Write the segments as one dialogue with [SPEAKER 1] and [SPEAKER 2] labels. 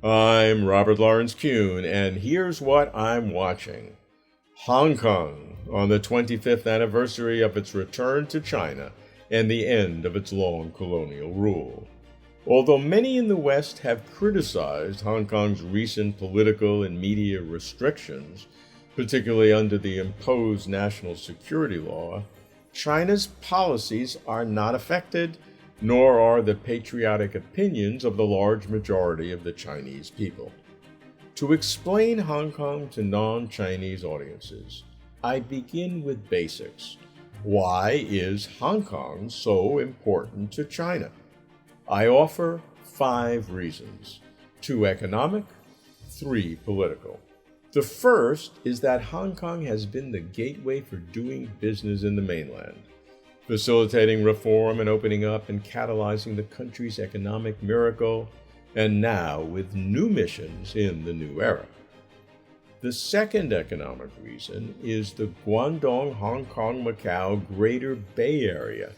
[SPEAKER 1] I'm Robert Lawrence Kuhn, and here's what I'm watching. Hong Kong, on the 25th anniversary of its return to China and the end of its long colonial rule. Although many in the West have criticized Hong Kong's recent political and media restrictions, particularly under the imposed national security law, China's policies are not affected, nor are the patriotic opinions of the large majority of the Chinese people. To explain Hong Kong to non-Chinese audiences, I begin with basics. Why is Hong Kong so important to China? I offer 5 reasons: 2 economic, 3 political. The first is that Hong Kong has been the gateway for doing business in the mainland, facilitating reform and opening up and catalyzing the country's economic miracle, and now with new missions in the new era. The second economic reason is the Guangdong, Hong Kong, Macau Greater Bay Area,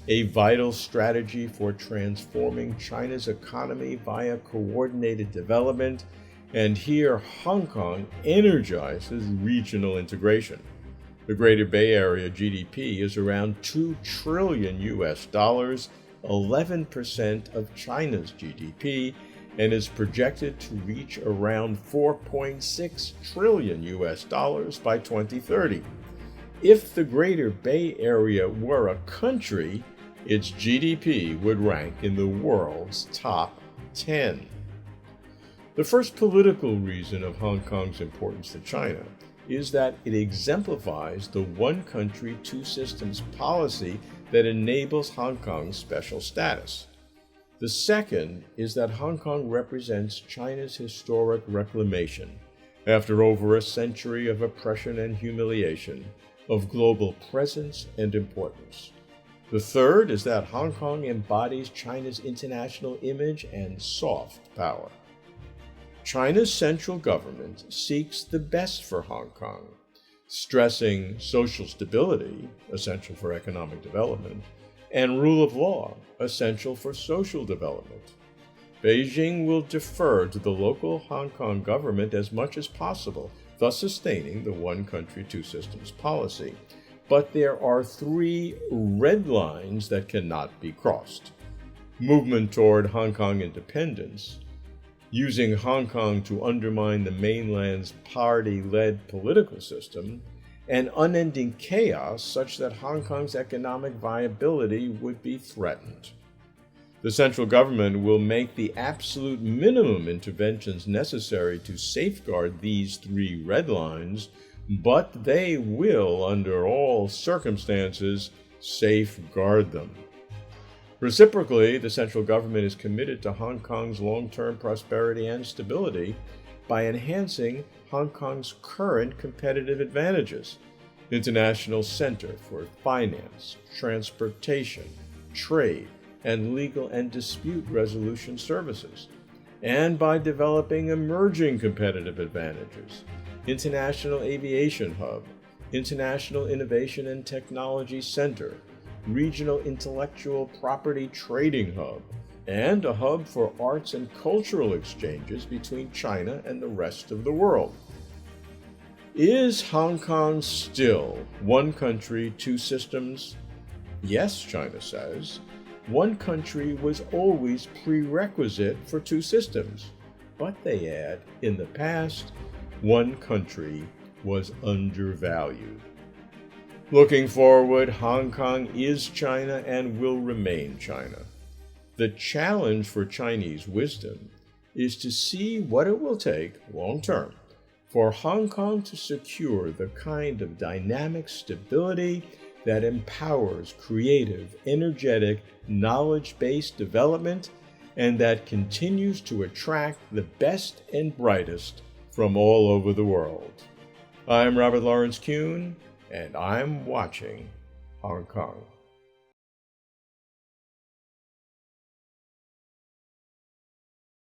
[SPEAKER 1] a vital strategy for transforming China's economy via coordinated development, and here Hong Kong energizes regional integration. The Greater Bay Area GDP is around $2 trillion, 11% of China's GDP, and is projected to reach around $4.6 trillion by 2030. If the Greater Bay Area were a country, its GDP would rank in the world's top 10. The first political reason of Hong Kong's importance to China is that it exemplifies the one country, two systems policy that enables Hong Kong's special status. The second is that Hong Kong represents China's historic reclamation, after over a century of oppression and humiliation, of global presence and importance. The third is that Hong Kong embodies China's international image and soft power. China's central government seeks the best for Hong Kong, stressing social stability, essential for economic development, and rule of law, essential for social development. Beijing will defer to the local Hong Kong government as much as possible, thus sustaining the one country, two systems policy. But there are 3 red lines that cannot be crossed: movement toward Hong Kong independence, using Hong Kong to undermine the mainland's party-led political system, and unending chaos such that Hong Kong's economic viability would be threatened. The central government will make the absolute minimum interventions necessary to safeguard these 3 red lines, but they will, under all circumstances, safeguard them. Reciprocally, the central government is committed to Hong Kong's long-term prosperity and stability by enhancing Hong Kong's current competitive advantages: international center for finance, transportation, trade, and legal and dispute resolution services, and by developing emerging competitive advantages: international aviation hub, international innovation and technology center, regional intellectual property trading hub, and a hub for arts and cultural exchanges between China and the rest of the world. Is Hong Kong still one country, two systems? Yes, China says. One country was always prerequisite for two systems. But they add, in the past, one country was undervalued. Looking forward, Hong Kong is China and will remain China. The challenge for Chinese wisdom is to see what it will take long-term for Hong Kong to secure the kind of dynamic stability that empowers creative, energetic, knowledge-based development and that continues to attract the best and brightest from all over the world. I'm Robert Lawrence Kuhn, and I'm watching Hong Kong.